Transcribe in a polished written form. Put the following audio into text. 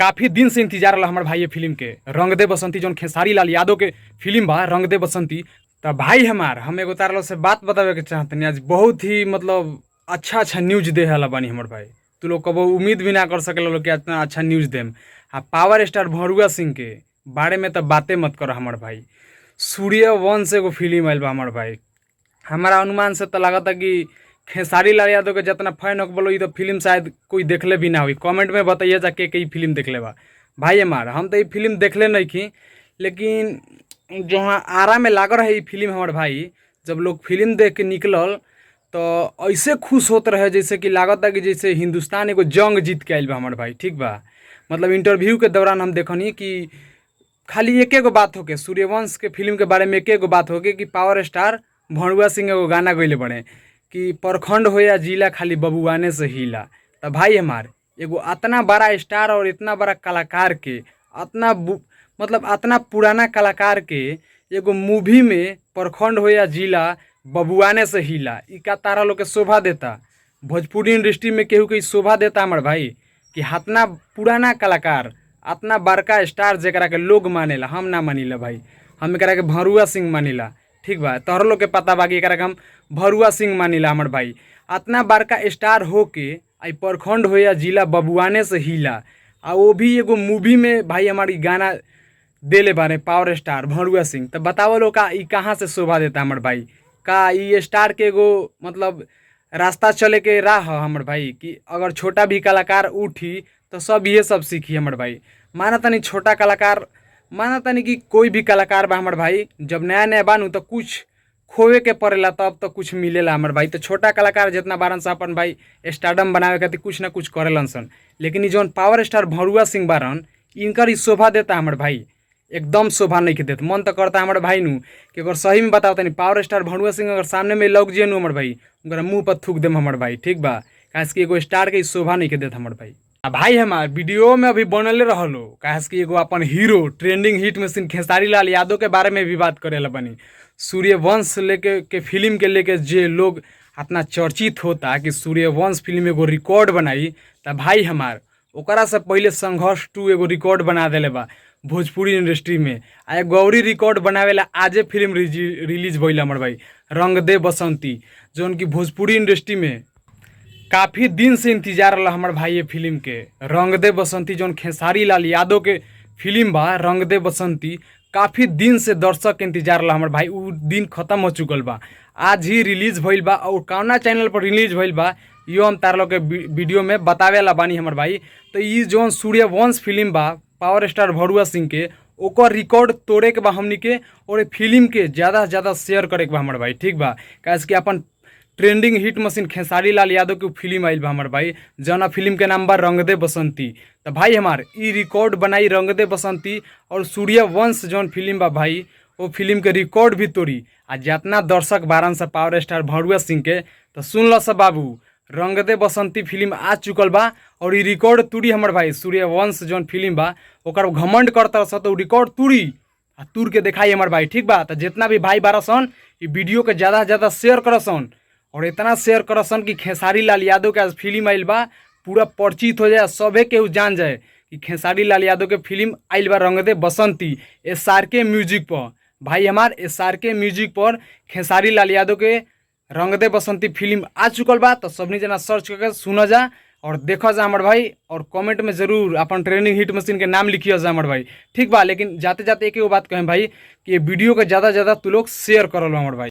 काफी दिन से इंतजार रहा हमारे भाई ये फिल्म के रंग दे बसंती जो खेसारी लाल यादव के फिल्म बा रंग दे बसंती। तो भाई हम एगो तारा लोग से बात बतावे के चाहते आज बहुत ही मतलब अच्छा न्यूज दे हला बानी हमारे भाई। तू लोग कबो उम्मीद भी ना कर सके लोग कि इतना अच्छा न्यूज देम। आ पावर स्टार भरुआ सिंह के बारे में तो बातें मत करो हमारे भाई। सूर्यवंश एगो फिल्म आयल बा हमारे भाई। हमारा अनुमान से तो लगता कि खेसारी लाल यादव के जितना फैन हो बोलो ये तो फिल्म शायद कोई देखले भी ना हुई। कमेंट में बताइए जाके कि फिल्म देखले बा भाई हमार। हम तो ये फिल्म देखले नहीं थी, लेकिन जहाँ आरा में लागल रहे ये फिल्म हमारे भाई, जब लोग फिल्म देख के निकलल तो ऐसे खुश होते रहे जैसे कि लागत कि जैसे हिंदुस्तान एगो जंग जीत के आयल बा हमारे भाई। ठीक बा, मतलब इंटरव्यू के दौरान हम देखनी कि खाली एक एगो बात होके सूर्यवंश के फिल्म के बारे में एक एगो बात होके कि पावर स्टार भरुआ सिंह एगो गाना गइले बने कि प्रखंड हो या जिला खाली बबुआने से हिला। तो भाई हमार एगो इतना बड़ा स्टार और इतना बड़ा कलाकार के मतलब इतना पुराना कलाकार के एगो मूवी में प्रखंड हो या जिला बबुआने से हिला, ई का तारा लोग के शोभा देता। भोजपुरी इंडस्ट्री में केहू के शोभा देता हमार भाई कि इतना पुराना कलाकार इतना बड़का स्टार जरा के लोग मानेला। हम ना मानीला भाई, हम एकरा के भरुआ सिंह मानीला। ठीक बा, तोहर लोग के पता बा कि एकरा के हम भरुआ सिंह मानीला हमार भाई। इतना बड़का स्टार हो के आई प्रखंड हो या जिला बबुआने से हिला, आ वो भी एगो मूवी में भाई हमारी गाना देले बारे पावर स्टार भरुआ सिंह। तो बताओ लोग का ई कहाँ से शोभा देता हमार भाई। का ई स्टार के एगो मतलब रास्ता चले के राह हमार भाई कि अगर छोटा भी कलाकार उठी तो सब ये सब सीखी हमार भाई। माना तनी छोटा कलाकार, माना तनी कि कोई भी कलाकार बा हमार भाई, जब नया नया बानू तो कुछ खोवे के पड़ेला तब तो कुछ मिलेला हमार भाई। तो छोटा कलाकार जितना बारन सा अपन भाई स्टारडम बनावे खातिर कुछ ना कुछ करेलन सन, लेकिन जौन पावर स्टार भरुआ सिंह बारन इनकर ही शोभा देता हमार भाई। एकदम शोभा नहीं के देता। मन तो करता हमारे भाई नू कि अगर सही में बताओ तनी पावर स्टार भरुआ सिंह अगर सामने में लग जे नू हमारे भाई उनका मुँह पर थूक देम हमारे भाई। ठीक बा, काहे कि एगो स्टार के शोभा नहीं के देता हमारे भाई। भाई हमार वीडियो में अभी बनले रहलो काहे कि एगो अपन hero trending hit machine Khesari Lal Yadav के बारे में भी बात करेला बनी। सूर्यवंश लेके के फिल्म के लेके जे लोग इतना चर्चित होता कि सूर्यवंश फिल्म एगो रिकॉर्ड बनाई, तो भाई हमार ओकरा से पहले संघर्ष 2 एगो रिकॉर्ड बना देले बा भोजपुरी इंडस्ट्री में। आ गौरी रिकॉर्ड बनावेला आजे फिल्म रिलीज भइल हमार भाई रंग दे बसंती, जौन की भोजपुरी इंडस्ट्री में काफ़ी दिन से इंतजार रहा हमारे भाई ये फिल्म के रंग दे बसंती। जौन खेसारी लाल यादव के फिल्म बा रंग दे बसंती, काफ़ी दिन से दर्शक के इंतजार रहा हमारे भाई। वो दिन खत्म हो चुकल बा, आज ही रिलीज भइल बा। और कौना चैनल पर रिलीज भइल बा यो हम तार लोग के वीडियो में बतावेला बानी हमारे भाई। तो ये जौन सूर्यवंश फिल्म बा पावर स्टार भरुआ सिंह के, ओकर रिकॉर्ड तोड़े के बा हमनी के, और फिल्म के ज़्यादा से ज़्यादा शेयर करे के बा हमारे भाई। ठीक बा, काहे कि अपन trending hit machine Khesari Lal Yadav के फिल्म आयल बा हमार भाई, जौना फिल्म के नाम बा रंग दे बसंती। तो भाई हमार ई रिकॉर्ड बनाई रंग दे बसंती, और सूर्यवंश जौन फिल्म बा भाई वो फिल्म के रिकॉर्ड भी तोड़ी। आ जितना दर्शक बारन से पावर स्टार भरुआ सिंह के, तो सुन लो सब बाबू रंग दे बसंती फिल्म आ चुकल बा और ई रिकॉर्ड तोड़ी हमार भाई। सूर्यवंश जौन फिल्म बा ओकर घमंड करता सा तो रिकॉर्ड तोड़ी आ तोड़ के दिखाई हमार भाई। ठीक बा, तो जितना भी भाई बारसन ई वीडियो के ज़्यादा से ज़्यादा शेयर करसन, और इतना शेयर करसन कि खेसारी लाल यादव के आज फिल्म आयल बा पूरा परिचित हो जाए, सभे केहू जान जाए कि खेसारी लाल यादव के फिल्म आयल बा रंग दे बसंती SRK म्यूजिक पर। भाई हमार SRK म्यूजिक पर खेसारी लाल यादव के रंग दे बसंती फिल्म आ चुकल बा। तो सबनी जना सर्च करके सुना जा और देखा जा हमार भाई, और कमेंट में जरूर अपन ट्रेंडिंग हिट मशीन के नाम लिखिए जा हमार भाई। ठीक बा, लेकिन जाते जाते एक बात कहें भाई कि ये वीडियो के ज़्यादा से ज़्यादा तू लोग शेयर कर लो हमार भाई।